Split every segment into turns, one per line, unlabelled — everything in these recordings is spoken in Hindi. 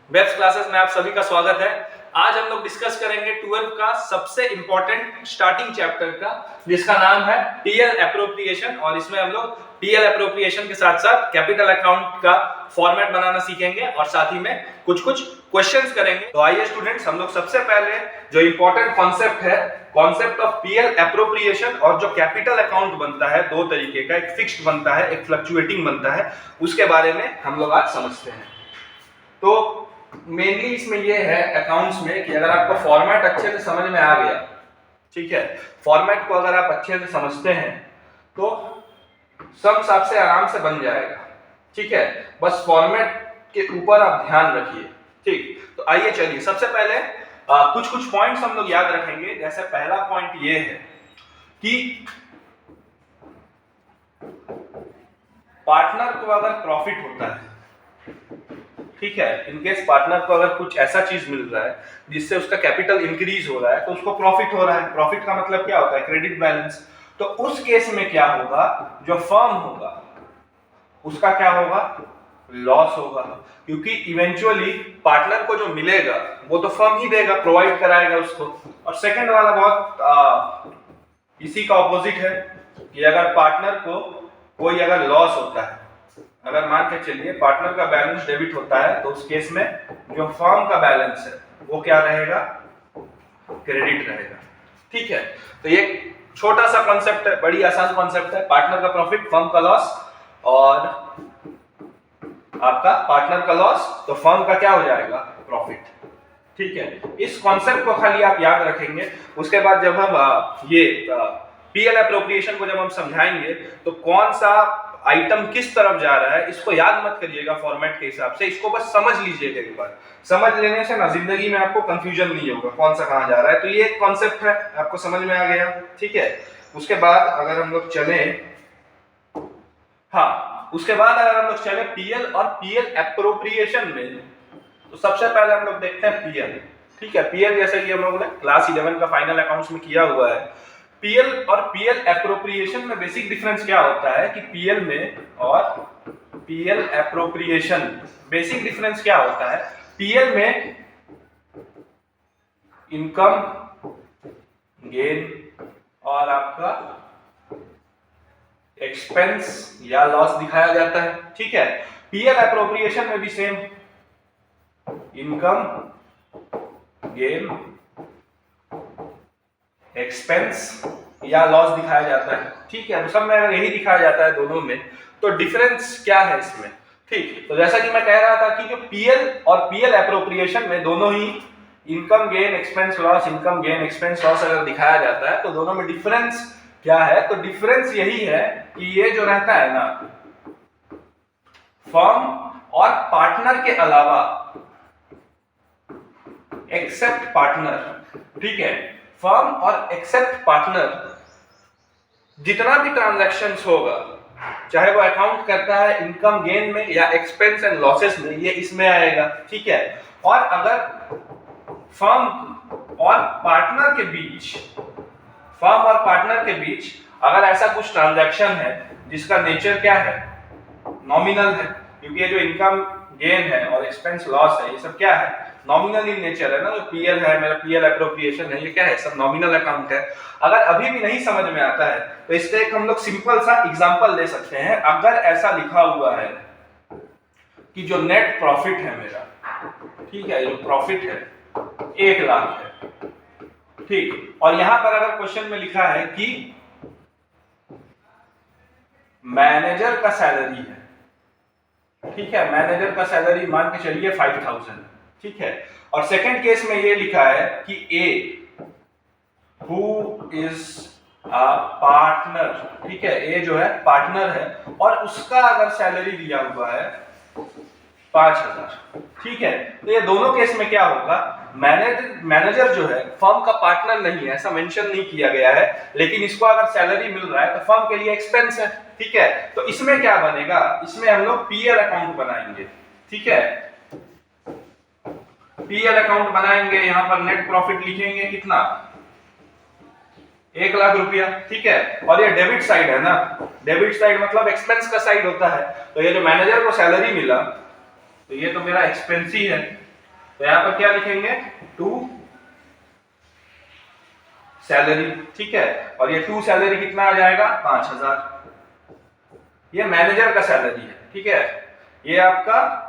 वेब्स क्लासेस में आप सभी का स्वागत है। आज हम लोग डिस्कस करेंगे 12th का सबसे इंपॉर्टेंट स्टार्टिंग चैप्टर का, जिसका नाम है टीएल एप्रोप्रिएशन। और इसमें हम लोग टीएल एप्रोप्रिएशन के साथ साथ कैपिटल अकाउंट का फॉर्मेट बनाना सीखेंगे और साथ ही में कुछ क्वेश्चंस करेंगे। तो आइए स्टूडेंट्स, हम लोग सबसे पहले जो इंपॉर्टेंट कॉन्सेप्ट है, कॉन्सेप्ट ऑफ टीएल एप्रोप्रिएशन और जो कैपिटल अकाउंट बनता है, दो तरीके का, एक फिक्स्ड बनता है, एक फ्लक्चुएटिंग बनता है, उसके बारे में हम लोग आज समझते हैं। तो मेनली इसमें ये है अकाउंट्स में कि अगर आपको फॉर्मेट अच्छे से समझ में आ गया, ठीक है, फॉर्मेट को अगर आप अच्छे से समझते हैं तो सम्स आपसे आराम से बन जाएगा, ठीक है। बस फॉर्मेट के ऊपर आप ध्यान रखिए, ठीक। तो आइए चलिए, सबसे पहले कुछ पॉइंट्स हम लोग याद रखेंगे। जैसे पहला पॉइंट ये है कि पार्टनर को अगर प्रॉफिट होता है, ठीक है, इनकेस पार्टनर को अगर कुछ ऐसा चीज मिल रहा है जिससे उसका कैपिटल इंक्रीज हो रहा है तो उसको प्रॉफिट हो रहा है। प्रॉफिट का मतलब क्या होता है? Credit balance. तो उस केस में क्या होगा? जो फर्म होगा उसका क्या होगा? लॉस होगा, क्योंकि इवेंचुअली पार्टनर को जो मिलेगा वो तो फर्म ही देगा, प्रोवाइड कराएगा उसको। और सेकंड वाला बहुत इसी का ऑपोजिट है कि अगर पार्टनर को कोई अगर लॉस होता है, अगर मान के चलिए पार्टनर का बैलेंस डेबिट होता है, तो उस केस में जो फर्म का बैलेंस है वो क्या रहेगा? क्रेडिट रहेगा, ठीक है। तो ये छोटा सा कॉन्सेप्ट है, बड़ी आसान कॉन्सेप्ट है। पार्टनर का प्रॉफिट, फर्म का लॉस, और आपका पार्टनर का लॉस तो फर्म का क्या हो जाएगा? प्रॉफिट, ठीक है। इस कॉन्सेप्ट को खाली आप याद रखेंगे। उसके बाद जब हम ये पीएल एप्रोप्रिएशन को जब हम समझाएंगे तो कौन सा आइटम किस तरफ जा रहा है इसको याद मत करिएगा फॉर्मेट के हिसाब से, इसको बस समझ लीजिएगा एक बार। समझ लेने से ना जिंदगी में आपको कंफ्यूजन नहीं होगा कौन सा कहां जा रहा है। तो ये एक कॉन्सेप्ट है, आपको समझ में आ गया, ठीक है। उसके बाद अगर हम लोग चले, हाँ, उसके बाद अगर हम लोग चले पीएल और पीएल एप्रोप्रिएशन में, तो सबसे पहले हम लोग देखते हैं पीएल, ठीक है। पीएल जैसे कि हम लोगों ने क्लास 11 का फाइनल अकाउंट्स में किया हुआ है। पीएल और पीएल एप्रोप्रिएशन में बेसिक डिफरेंस क्या होता है कि पीएल में और पीएल एप्रोप्रिएशन बेसिक डिफरेंस क्या होता है? पीएल में इनकम, गेन और आपका एक्सपेंस या लॉस दिखाया जाता है, ठीक है। पीएल एप्रोप्रिएशन में भी सेम इनकम, गेन, एक्सपेंस या लॉस दिखाया जाता है, ठीक है। तो सब में अगर यही दिखाया जाता है दोनों में, तो डिफरेंस क्या है इसमें? ठीक, तो जैसा कि मैं कह रहा था कि जो पीएल और पीएल एप्रोप्रिएशन में दोनों ही income gain expense loss, income gain expense loss अगर दिखाया जाता है, तो दोनों में डिफरेंस क्या है? तो डिफरेंस यही है कि ये जो रहता है ना, फर्म और पार्टनर के अलावा, एक्सेप्ट पार्टनर, ठीक है, फर्म और एक्सेप्ट पार्टनर जितना भी ट्रांजैक्शंस होगा, चाहे वो अकाउंट करता है इनकम गेन में या एक्सपेंस एंड लॉसेस में, ये इसमें आएगा, ठीक है। और अगर फर्म और पार्टनर के बीच, फर्म और पार्टनर के बीच अगर ऐसा कुछ ट्रांजैक्शन है जिसका नेचर क्या है? नॉमिनल है, क्योंकि ये जो इनकम गेन है और एक्सपेंस लॉस है, ये सब क्या है? नॉमिनल इन नेचर है ना। जो पीएल है, मेरा पीएल एप्रोप्रिएशन है, ये क्या है? सब नॉमिनल अकाउंट है। अगर अभी भी नहीं समझ में आता है तो इसका एक हम लोग सिंपल सा एग्जांपल ले सकते हैं। अगर ऐसा लिखा हुआ है कि जो नेट प्रॉफिट है मेरा, ठीक है, जो प्रॉफिट है 1 लाख है, ठीक, और यहां पर अगर क्वेश्चन में लिखा है कि मैनेजर का सैलरी है, ठीक है, मैनेजर का सैलरी मान के चलिए 5000, ठीक है, और सेकंड केस में ये लिखा है कि A who is a partner, ठीक है, ए जो है पार्टनर है और उसका अगर सैलरी दिया हुआ है 5000, ठीक है। तो ये दोनों केस में क्या होगा? मैनेजर जो है फर्म का पार्टनर नहीं है, ऐसा मेंशन नहीं किया गया है, लेकिन इसको अगर सैलरी मिल रहा है तो फर्म के लिए एक्सपेंस है, ठीक है। तो इसमें क्या बनेगा? इसमें हम लोग पीएल अकाउंट बनाएंगे, ठीक है। पीएल अकाउंट बनाएंगे, यहां पर नेट प्रॉफिट लिखेंगे कितना? 1 लाख रुपया, ठीक है। और ये डेबिट साइड है ना, डेबिट साइड मतलब एक्सपेंस का साइड होता है। तो ये जो मैनेजर को सैलरी मिला, तो ये तो मेरा एक्सपेंस ही है, तो यहाँ पर क्या लिखेंगे, टू सैलरी, ठीक है। और ये टू सैलरी कितना आ जाएगा, 5000। ये मैनेजर का सैलरी है, ठीक है। ये आपका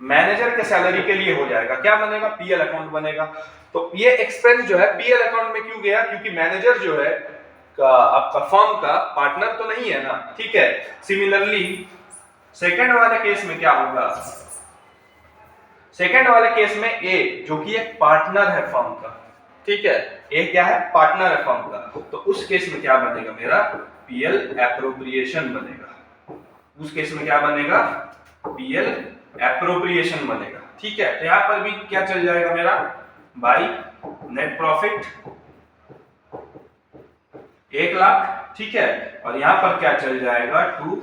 मैनेजर के सैलरी के लिए हो जाएगा, क्या बनेगा, पीएल अकाउंट बनेगा। तो ये एक्सपेंस जो है पीएल अकाउंट में क्यों गया, क्योंकि मैनेजर जो है आपका फर्म का पार्टनर तो नहीं है ना, ठीक है। सिमिलरली सेकंड वाले केस में क्या होगा, सेकंड वाले केस में ए जो कि एक पार्टनर है फर्म का, ठीक है, ए क्या है, पार्टनर है फर्म का। तो उस केस में क्या बनेगा मेरा, पीएल एप्रोप्रिएशन बनेगा। उस केस में क्या बनेगा, पीएल एप्रोप्रिएशन बनेगा, ठीक है। तो यहां पर भी क्या चल जाएगा मेरा, बाई नेट प्रॉफिट 1 लाख, ठीक है। और यहां पर क्या चल जाएगा, टू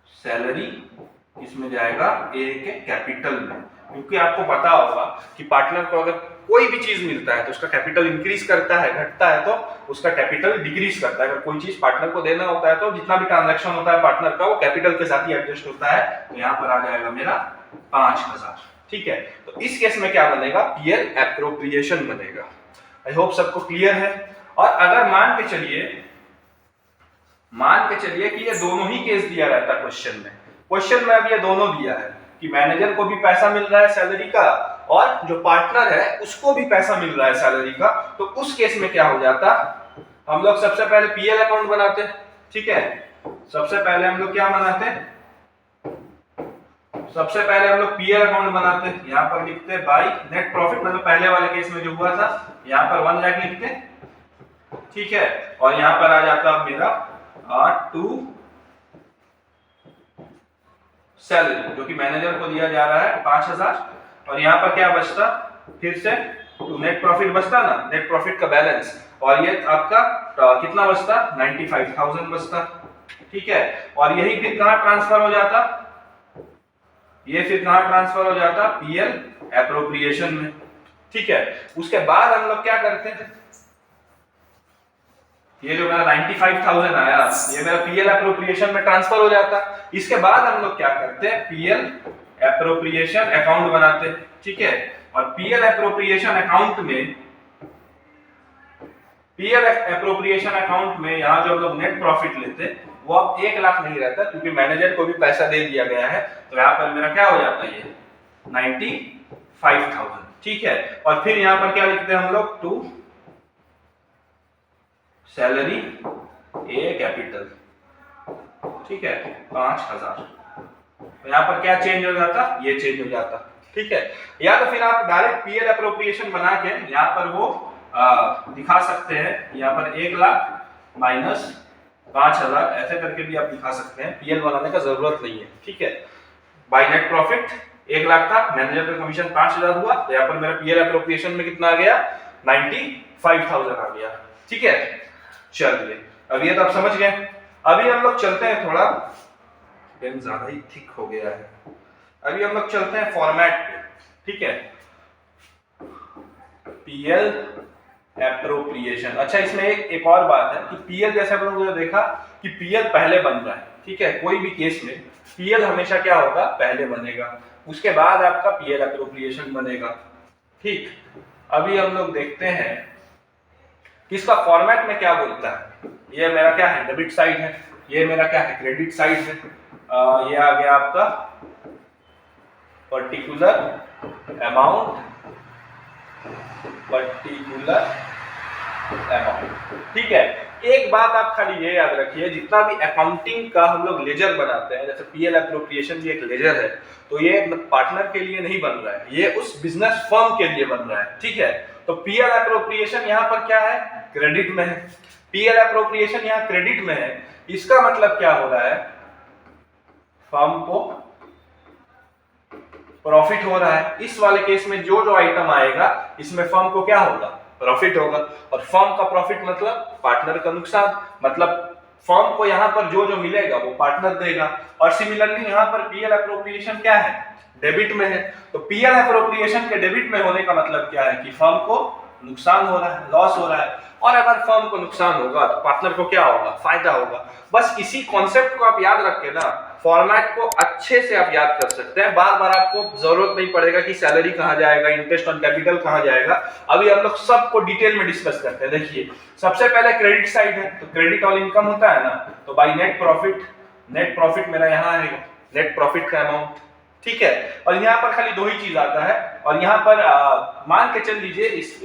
सैलरी, इसमें जाएगा ए के कैपिटल में। क्योंकि आपको पता होगा कि पार्टनर को अगर कोई भी चीज मिलता है तो उसका कैपिटल इंक्रीज करता है, घटता है तो उसका कैपिटल डिक्रीज करता है। अगर कोई चीज पार्टनर को देना होता है तो जितना भी ट्रांजैक्शन होता है पार्टनर का वो कैपिटल के साथ ही एडजस्ट होता है। तो यहाँ पर आ जाएगा मेरा 5000, ठीक है। तो इस केस में क्या बनेगा, पीएल एप्रोप्रिएशन बनेगा। आई होप सबको क्लियर है। और अगर मान के चलिए कि ये दोनों ही केस दिया रहता क्वेश्चन में अब ये दोनों दिया है कि मैनेजर को भी पैसा मिल रहा है सैलरी का और जो पार्टनर है उसको भी पैसा मिल रहा है सैलरी का। तो उस केस में क्या हो जाता, हम लोग सबसे पहले पीएल अकाउंट बनाते, ठीक है। सबसे पहले हम लोग क्या बनाते, सबसे पहले हम लोग पीएल अकाउंट बनाते, यहाँ पर लिखते बाई नेट प्रॉफिट, मतलब पहले वाले केस में जो हुआ था यहाँ पर 1 लाख लिखते, ठीक है। और यहाँ पर आ जाता मेरा टू सैलरी जो कि मैनेजर को दिया जा रहा है 5000। और यहाँ पर क्या बचता, फिर से टू नेट प्रॉफिट बचता ना, नेट प्रॉफिट का बैलेंस, और ये आपका कितना बचता, 95000 बचता, ठीक है। और यही फिर कहाँ ट्रांसफर हो जाता, ये फिर कहाँ ट्रांसफर हो जाता, पीएल एप्रोप्रिएशन में, ठीक है। उसके बाद हम लोग क्या करते हैं, ये जो मेरा 95000 आया ये मेरा पीएल एप्रोप्रिएशन में ट्रांसफर हो जाता। इसके बाद हम लोग क्या करते हैं, पीएल एप्रोप्रिएशन अकाउंट बनाते, ठीक है। और पीएल एप्रोप्रिएशन अकाउंट में यहाँ जो हम लोग नेट प्रॉफिट लेते वो अब 1 लाख नहीं रहता क्योंकि मैनेजर को भी पैसा दे दिया गया है। तो यहाँ पर मेरा क्या हो जाता है, ये 95000, ठीक है। और फिर यहाँ पर क्या लिखते हैं हम लोग, टू सैलरी ए कैपिटल, ठीक है, 5000। तो यहाँ पर क्या चेंज हो जाता, ये चेंज हो जाता, ठीक है। या तो फिर आप डायरेक्ट पीएल एप्रोप्रिएशन बना के यहाँ पर वो दिखा सकते हैं, यहाँ पर 1 लाख माइनस 5000 ऐसे करके भी आप दिखा सकते हैं, पीएल बनाने का जरूरत नहीं है, ठीक है। बाय नेट प्रॉफिट 1 लाख था, मैनेजर का कमीशन 5000 हुआ, तो यहाँ पर मेरा पीएल एप्रोप्रिएशन में कितना आ गया, 95000 आ गया, ठीक है। चलिए अब ये तो आप समझ गए। अभी हम लोग चलते हैं, थोड़ा पेन ज्यादा ही थिक हो गया है, अभी हम लोग चलते हैं फॉर्मेट पे, ठीक है। पीएल एप्रोप्रिएशन, अच्छा इसमें एक और बात है कि पीएल जैसे हम लोगों ने देखा कि पीएल पहले बन रहा है, ठीक है। कोई भी केस में पीएल हमेशा क्या होगा, पहले बनेगा, उसके बाद आपका पीएल एप्रोप्रिएशन बनेगा, ठीक। अभी हम लोग देखते हैं कि इसका फॉर्मेट में क्या बोलता है। ये मेरा क्या है, डेबिट साइड है, ये मेरा क्या है, क्रेडिट साइड है। ये आ गया आपका पर्टिकुलर अमाउंट, ठीक है। एक बात आप खाली ये याद रखिए, जितना भी अकाउंटिंग का हम लोग लेजर बनाते हैं, जैसे पीएल एप्रोप्रिएशन भी एक लेजर है, तो ये पार्टनर के लिए नहीं बन रहा है, ये उस बिजनेस फर्म के लिए बन रहा है, ठीक है। तो पीएल एप्रोप्रिएशन यहाँ पर क्या है, क्रेडिट में है। पीएल एप्रोप्रिएशन यहाँ क्रेडिट में है, इसका मतलब क्या हो रहा है, फर्म को प्रॉफिट हो रहा है। इस वाले केस में जो जो आइटम आएगा इसमें फर्म को क्या होगा, प्रॉफिट होगा। और फर्म का प्रॉफिट मतलब पार्टनर का नुकसान, मतलब फर्म को यहाँ पर जो जो मिलेगा वो पार्टनर देगा। और सिमिलरली यहाँ पर पीएल एप्रोप्रिएशन क्या है, डेबिट में है। तो पीएल एप्रोप्रिएशन के डेबिट में होने का मतलब क्या है कि फर्म को नुकसान हो रहा है, लॉस हो रहा है। और अगर फर्म को नुकसान होगा तो पार्टनर को क्या होगा, फायदा होगा। बस इसी कॉन्सेप्ट को आप याद रख के ना फॉर्मेट को अच्छे से आप याद कर सकते हैं, बार बार आपको जरूरत नहीं पड़ेगा कि सैलरी कहाँ जाएगा, इंटरेस्ट ऑन कैपिटल कहाँ जाएगा। अभी हम लोग सबको डिटेल में डिस्कस करते हैं। देखिए सबसे पहले क्रेडिट साइड है, तो क्रेडिट ऑन इनकम होता है ना, तो बाई नेट प्रॉफिट मेरा यहाँ है नेट प्रॉफिट का अमाउंट, ठीक है। और यहाँ पर खाली दो ही चीज आता है, और यहाँ पर मान के चल लीजिए इस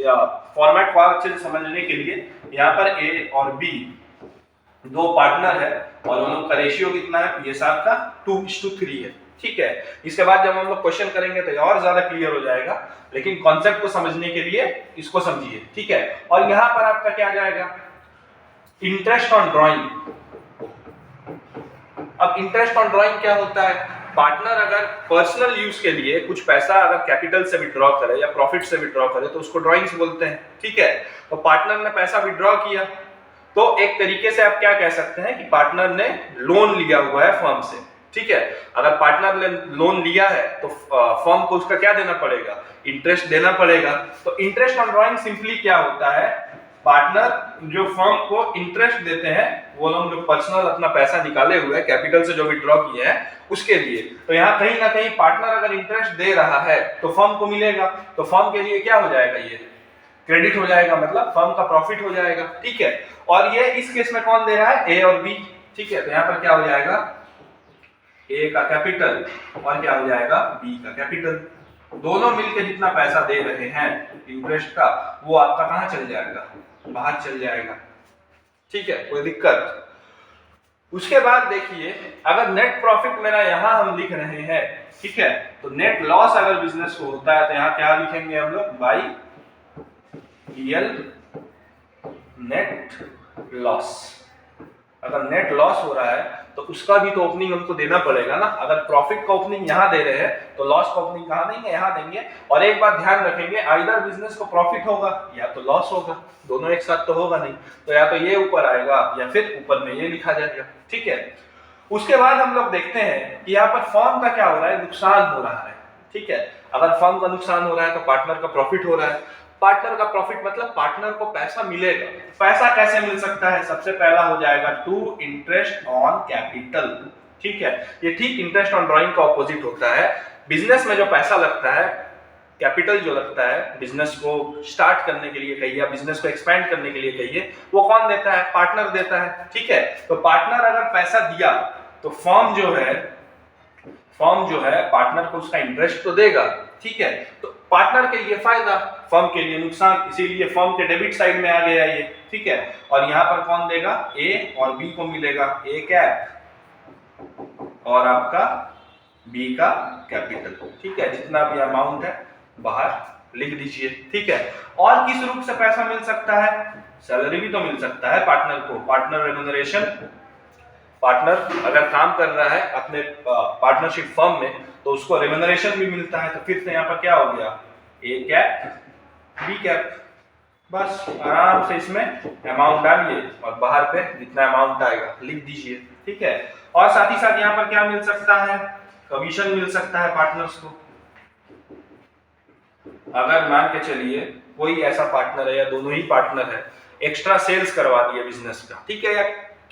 फॉर्मेट को अच्छे से समझने के लिए, यहाँ पर ए और बी दो पार्टनर है और उन लोग का रेशियो कितना है, ये साहब का 2:3 है, ठीक है। इसके बाद जब हम लोग क्वेश्चन करेंगे तो और ज्यादा क्लियर हो जाएगा, लेकिन कॉन्सेप्ट को समझने के लिए इसको समझिए, ठीक है। और यहाँ पर आपका क्या जाएगा, इंटरेस्ट ऑन ड्रॉइंग। अब इंटरेस्ट ऑन ड्रॉइंग क्या होता है, पार्टनर अगर पर्सनल यूज के लिए कुछ पैसा अगर कैपिटल से विड्रॉ करे या प्रॉफिट से विड्रॉ करे तो उसको ड्रॉइंग्स बोलते हैं, ठीक है। तो पार्टनर ने पैसा विड्रॉ किया तो एक तरीके से आप क्या कह सकते हैं कि पार्टनर ने लोन लिया हुआ है फर्म से, ठीक है। अगर पार्टनर ने लोन लिया है तो फर्म को उसका क्या देना पड़ेगा, इंटरेस्ट देना पड़ेगा। तो इंटरेस्ट ऑन ड्रॉइंग सिंपली क्या होता है, पार्टनर जो फर्म को इंटरेस्ट देते हैं, वो लोग जो पर्सनल अपना पैसा निकाले हुए हैं कैपिटल से जो विड्रॉ किए हैं उसके लिए। तो यहाँ कहीं ना कहीं पार्टनर अगर इंटरेस्ट दे रहा है तो फर्म को मिलेगा, तो फर्म के लिए क्या हो जाएगा, ये क्रेडिट हो जाएगा, मतलब फर्म का प्रॉफिट हो जाएगा, ठीक है। और ये इस केस में कौन दे रहा है, ए और बी, ठीक है। तो यहाँ पर क्या हो जाएगा, ए का कैपिटल और क्या हो जाएगा, बी का कैपिटल। दोनों मिलकर जितना पैसा दे रहे हैं इंटरेस्ट का, वो आपका कहाँ चल जाएगा, बाहर चल जाएगा, ठीक है, कोई दिक्कत। उसके बाद देखिए अगर नेट प्रॉफिट मेरा यहां हम लिख रहे हैं, ठीक है, तो नेट लॉस अगर बिजनेस को होता है तो यहां क्या लिखेंगे हम लोग, बाई ईएल नेट लॉस। अगर नेट लॉस हो रहा है तो उसका भी तो ओपनिंग हमको देना पड़ेगा ना। अगर प्रॉफिट का ओपनिंग यहाँ दे रहे हैं तो लॉस का ओपनिंग कहाँ देंगे, यहाँ देंगे। और एक बात ध्यान रखेंगे, आइदर बिजनेस को प्रॉफिट होगा या तो लॉस होगा, दोनों एक साथ तो होगा नहीं। तो या तो ये ऊपर आएगा या फिर ऊपर में ये लिखा जाएगा, ठीक है। उसके बाद हम लोग देखते हैं कि यहाँ पर फर्म का क्या हो रहा है, नुकसान हो रहा है, ठीक है। अगर फर्म का नुकसान हो रहा है तो पार्टनर का प्रॉफिट हो रहा है। पार्टनर का प्रॉफिट मतलब पार्टनर को पैसा मिलेगा। पैसा कैसे मिल सकता है, सबसे पहला हो जाएगा टू इंटरेस्ट ऑन कैपिटल, ठीक है। ये ठीक इंटरेस्ट ऑन ड्रॉइंग का ऑपोजिट होता है। बिजनेस में जो पैसा लगता है, कैपिटल जो लगता है बिजनेस को स्टार्ट करने के लिए कहिए या बिजनेस को एक्सपेंड करने के लिए कहिए, वो कौन देता है, पार्टनर देता है, ठीक है। तो पार्टनर अगर पैसा दिया तो फर्म जो है पार्टनर को उसका इंटरेस्ट तो देगा, ठीक है। तो पार्टनर के लिए फायदा, फर्म के लिए नुकसान, इसीलिए फर्म के डेबिट साइड में आ गया ये, ठीक है। और यहाँ पर कौन देगा, ए और बी को मिलेगा ए कैप और आपका बी का कैपिटल, ठीक है। जितना भी अमाउंट है बाहर लिख दीजिए, ठीक है। और किस रूप से पैसा मिल सकता है, सैलरी भी तो मिल सकता है पार्टनर को, पार्टनर रेम्यूनरेशन। पार्टनर अगर काम कर रहा है अपने पार्टनरशिप फर्म में तो उसको रेम्यूनरेशन भी मिलता है। तो फिर से यहाँ पर क्या हो गया, ए कैप बी कैप, बस आराम से इसमें अमाउंट डालिए और बाहर पे जितना अमाउंट आएगा लिख दीजिए, ठीक है। और साथ ही साथ यहाँ पर क्या मिल सकता है, कमीशन मिल सकता है पार्टनर्स को। अगर मान के चलिए कोई ऐसा पार्टनर है या दोनों ही पार्टनर है, एक्स्ट्रा सेल्स करवा दिए बिजनेस का, ठीक है, या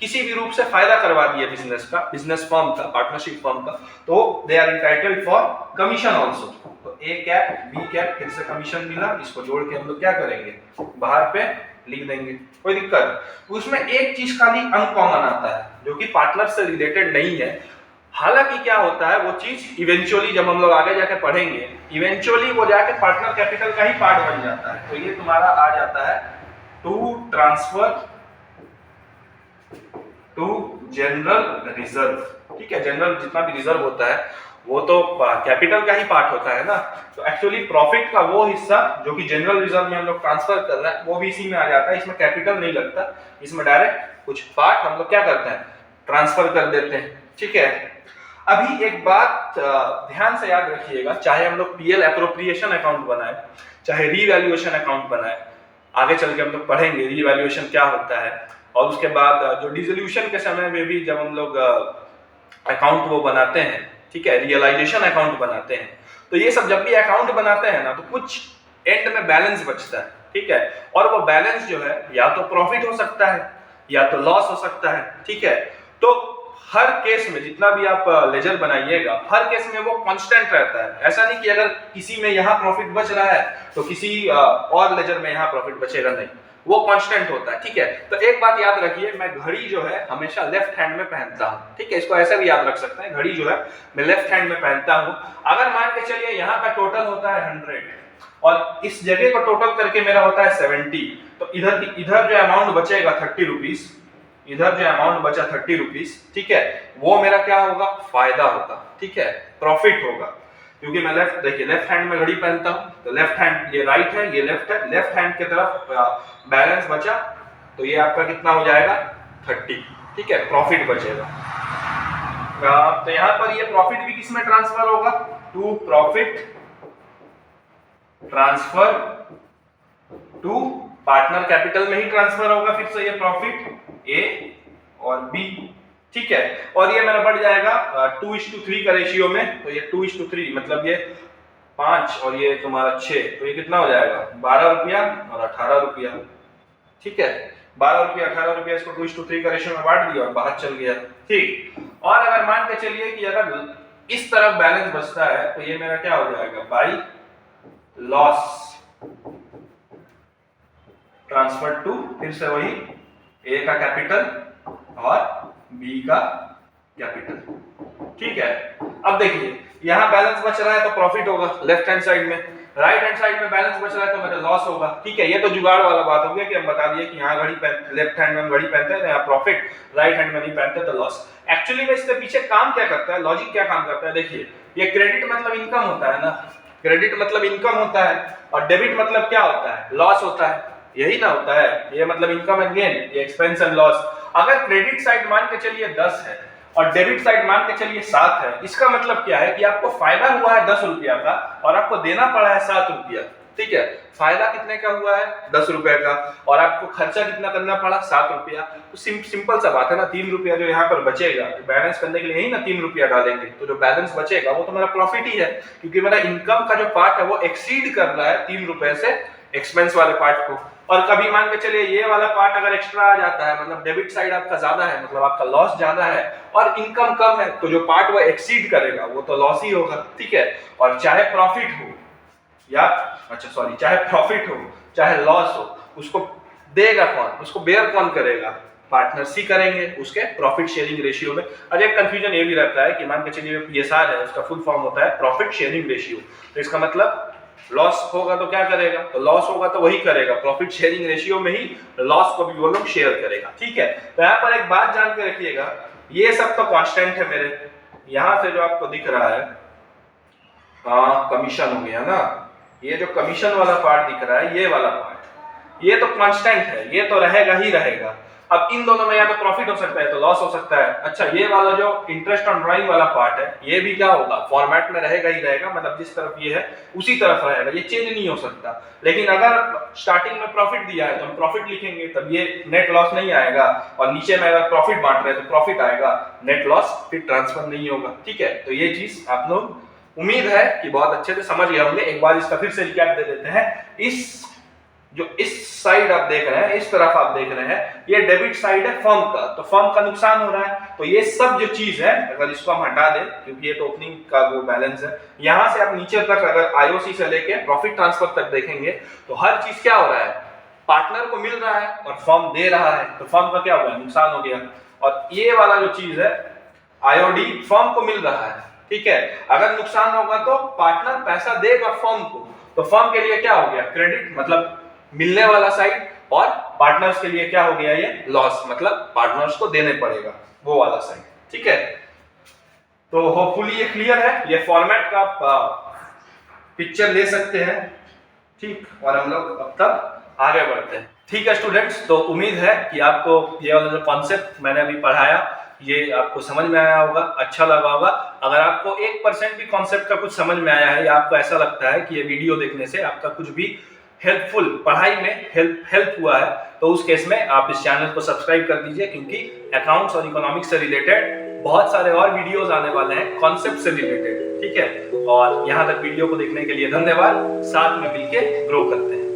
किसी भी रूप से फायदा करवा दिया बिजनेस का, बिजनेस फर्म का, पार्टनरशिप फर्म का, तो they are entitled for commission also. तो ए कैप बी कैप फिर से कमीशन मिला, इसको जोड़ के हम लोग क्या करेंगे, बाहर पे लिख देंगे, कोई दिक्कत। उसमें एक चीज खाली अनकॉमन आता है जो कि पार्टनर से रिलेटेड नहीं है। हालांकि क्या होता है वो चीज इवेंचुअली जब हम लोग आगे जाके पढ़ेंगे, इवेंचुअली वो जाके पार्टनर कैपिटल का ही पार्ट बन जाता है। तो ये तुम्हारा आ जाता है to transfer to general reserve, ठीक है। जनरल जितना भी रिजर्व होता है वो तो कैपिटल का ही पार्ट होता है ना। तो एक्चुअली प्रॉफिट का वो हिस्सा जो कि जनरल रिजर्व में हम लोग ट्रांसफर कर रहे हैं वो भी इसी में आ जाता है। इसमें कैपिटल नहीं लगता, इसमें डायरेक्ट कुछ पार्ट हम लोग क्या करते हैं, ट्रांसफर कर देते हैं, ठीक है। अभी एक बात ध्यान से याद रखिएगा, चाहे हम लोग पीएल एप्रोप्रिएशन अकाउंट बनाए, चाहे रीवैल्यूएशन अकाउंट बनाए, आगे चल के हम लोग पढ़ेंगे रीवैल्यूएशन क्या होता है। और उसके बाद जो डिसोल्यूशन के समय में भी जब हम लोग अकाउंट वो बनाते हैं, ठीक है, रियलाइजेशन अकाउंट बनाते हैं, तो ये सब जब भी अकाउंट बनाते हैं ना तो कुछ एंड में बैलेंस बचता है, ठीक है। और वो बैलेंस जो है या तो प्रॉफिट हो सकता है या तो लॉस हो सकता है, ठीक है। तो हर केस में जितना भी आप लेजर बनाइएगा, हर केस में वो कांस्टेंट रहता है। ऐसा नहीं कि अगर किसी में यहाँ प्रॉफिट बच रहा है तो किसी और लेजर में यहाँ प्रॉफिट बचेगा, नहीं, वो कांस्टेंट होता है। ठीक है, तो एक बात याद रखिए, मैं घड़ी जो है हमेशा लेफ्ट हैंड में पहनता हूँ। ठीक है, इसको ऐसे भी याद रख सकते हैं, घड़ी जो है मैं लेफ्ट हैंड में पहनता हूँ। अगर मान के चलिए यहाँ का टोटल होता है 100 और इस जगह को टोटल करके मेरा होता है 70, तो इधर जो अमाउंट बचेगा 30 रुपीज, इधर जो अमाउंट बचा 30 रुपीज, ठीक है, वो मेरा क्या होगा, फायदा होगा। ठीक है, प्रॉफिट होगा, क्योंकि मैं देखिए लेफ्ट हैंड में घड़ी पहनता हूं, तो लेफ्ट हैंड ये राइट है, ये लेफ्ट है, लेफ्ट हैंड की तरफ बैलेंस बचा, तो ये आपका कितना हो जाएगा 30। ठीक है, प्रॉफिट बचेगा। तो यहां पर ये प्रॉफिट भी किस में ट्रांसफर होगा, to profit transfer to partner capital में ही ट्रांसफर होगा फिर से ये प्रॉफिट ए और बी। ठीक है, और ये मेरा बढ़ जाएगा 2:3 का रेशियो में, तो ये 2:3 मतलब ये 5 और ये तुम्हारा 6, तो ये कितना हो जाएगा 12 रुपया और 18 रुपया। ठीक है, 12 रुपया 18 रुपया, इसको 2:3 का रेशियो में बांट दिया और बाहर चल गया। ठीक, और अगर मान के चलिए कि अगर इस तरफ बैलेंस बचता है तो ये मेरा क्या हो जाएगा, बाई लॉस ट्रांसफर टू फिर से वही ए का कैपिटल और बी का कैपिटल। ठीक है, अब देखिए यहां बैलेंस बच रहा है तो प्रॉफिट होगा लेफ्ट हैंड साइड में, राइट हैंड साइड में बैलेंस बच रहा है तो मेरा लॉस होगा। ठीक है, ये तो जुगाड़ वाला बात हो गया कि हम बता दिए कि यहाँ लेफ्ट हैंड में हम घड़ी पहनते हैं तो यहाँ प्रॉफिट, राइट हैंड में नहीं पहनते तो लॉस। एक्चुअली में इसके पीछे काम क्या करता है, लॉजिक क्या काम करता है, देखिए ये क्रेडिट मतलब इनकम होता है ना, क्रेडिट मतलब इनकम होता है, और डेबिट मतलब क्या होता है, लॉस होता है, यही ना होता है, ये मतलब इनकम एंड गेन, ये एक्सपेंस एंड लॉस। अगर क्रेडिट साइड मान के चलिए 10 है और डेबिट साइड मान के चलिए 7 है, इसका मतलब क्या है कि आपको फायदा हुआ है 10 रुपया का और आपको देना पड़ा है 7 रुपया। ठीक है, फायदा कितने का हुआ है 10 रुपए का और आपको खर्चा कितना करना पड़ा 7 रुपया। तो सिंपल सा बात है ना, 3 रुपया जो यहाँ पर बचेगा बैलेंस करने के लिए यही ना 3 रुपया डालेंगे, तो जो बैलेंस बचेगा वो तो मेरा प्रॉफिट ही है, क्योंकि मेरा इनकम का जो पार्ट है वो एक्सीड कर रहा है 3 रुपए से एक्सपेंस वाले पार्ट को। और कभी मान के चलिए ये वाला पार्ट अगर एक्स्ट्रा आ जाता है, मतलब डेबिट साइड आपका ज्यादा है, मतलब आपका लॉस ज्यादा है और इनकम कम है, तो जो पार्ट वो एक्सीड करेगा वो तो लॉस ही होगा। ठीक है, और चाहे प्रॉफिट हो या चाहे प्रॉफिट हो चाहे लॉस हो, उसको देगा कौन, उसको बेयर कौन करेगा, पार्टनर सी करेंगे उसके प्रॉफिट शेयरिंग रेशियो में। और एक कंफ्यूजन ये भी रहता है कि मान के चलिए पीएसआर है, उसका फुल फॉर्म होता है प्रॉफिट शेयरिंग रेशियो, तो इसका मतलब लॉस होगा तो क्या करेगा, तो लॉस होगा तो वही करेगा, प्रॉफिट शेयरिंग रेशियो में ही लॉस को भी वो लोग शेयर करेगा। ठीक है, तो यहाँ पर एक बात जान के रखिएगा, ये सब तो कांस्टेंट है मेरे, यहाँ से जो आपको दिख रहा है कमीशन हो गया ना, ये जो कमीशन वाला पार्ट दिख रहा है, ये वाला पार्ट, ये तो कांस्टेंट है, ये तो रहेगा ही रहेगा। अब इन दोनों में या तो प्रॉफिट हो सकता है तो लॉस हो सकता है। अच्छा, ये वाला जो इंटरेस्ट ऑन ड्राइंग वाला पार्ट है, ये भी क्या होगा, फॉर्मेट में रहेगा ही रहेगा, मतलब जिस तरफ ये है उसी तरफ रहेगा, ये चेंज नहीं हो सकता। लेकिन अगर स्टार्टिंग में प्रॉफिट दिया है तो हम प्रॉफिट लिखेंगे, तब ये नेट लॉस नहीं आएगा, और नीचे में अगर प्रॉफिट बांट रहे हैं तो प्रॉफिट आएगा, नेट लॉस फिर ट्रांसफर नहीं होगा। ठीक है, तो ये चीज आप लोग उम्मीद है कि बहुत अच्छे से समझ गए होंगे। एक बार इसका फिर से रिकैप दे देते हैं। इस साइड आप देख रहे हैं, इस तरफ आप देख रहे हैं, ये डेबिट साइड है फर्म का, तो फर्म का नुकसान हो रहा है, तो ये सब जो चीज है अगर इसको हम हटा दें, क्योंकि ये तो ओपनिंग का वो बैलेंस है, यहां से आप नीचे तक अगर आईओसी से लेके प्रॉफिट ट्रांसफर तक देखेंगे तो हर चीज क्या हो रहा है, पार्टनर को मिल रहा है और फर्म दे रहा है, तो फर्म का क्या हो गया, नुकसान हो गया। और ये वाला जो चीज है आईओडी, फर्म को मिल रहा है। ठीक है, अगर नुकसान होगा तो पार्टनर पैसा देगा फर्म को, तो फर्म के लिए क्या हो गया, क्रेडिट मतलब मिलने वाला साइड, और पार्टनर्स के लिए क्या हो गया, ये लॉस मतलब पार्टनर्स को देने पड़ेगा वो वाला साइड। ठीक है, तो होपफुली ये क्लियर है, ये फॉर्मेट का पिक्चर ले सकते हैं। ठीक, और हम लोग अब तक आगे बढ़ते हैं। ठीक है स्टूडेंट्स, तो उम्मीद है कि आपको ये वाला जो कॉन्सेप्ट मैंने अभी पढ़ाया ये आपको समझ में आया होगा, अच्छा लगा होगा। अगर आपको 1% भी कॉन्सेप्ट का कुछ समझ में आया है या आपको ऐसा लगता है कि ये वीडियो देखने से आपका कुछ भी हेल्पफुल पढ़ाई में हेल्प हुआ है, तो उस केस में आप इस चैनल को सब्सक्राइब कर दीजिए, क्योंकि अकाउंट्स और इकोनॉमिक्स से रिलेटेड बहुत सारे और वीडियोस आने वाले हैं कॉन्सेप्ट से रिलेटेड। ठीक है, और यहाँ तक वीडियो को देखने के लिए धन्यवाद, साथ में मिलकर ग्रो करते हैं।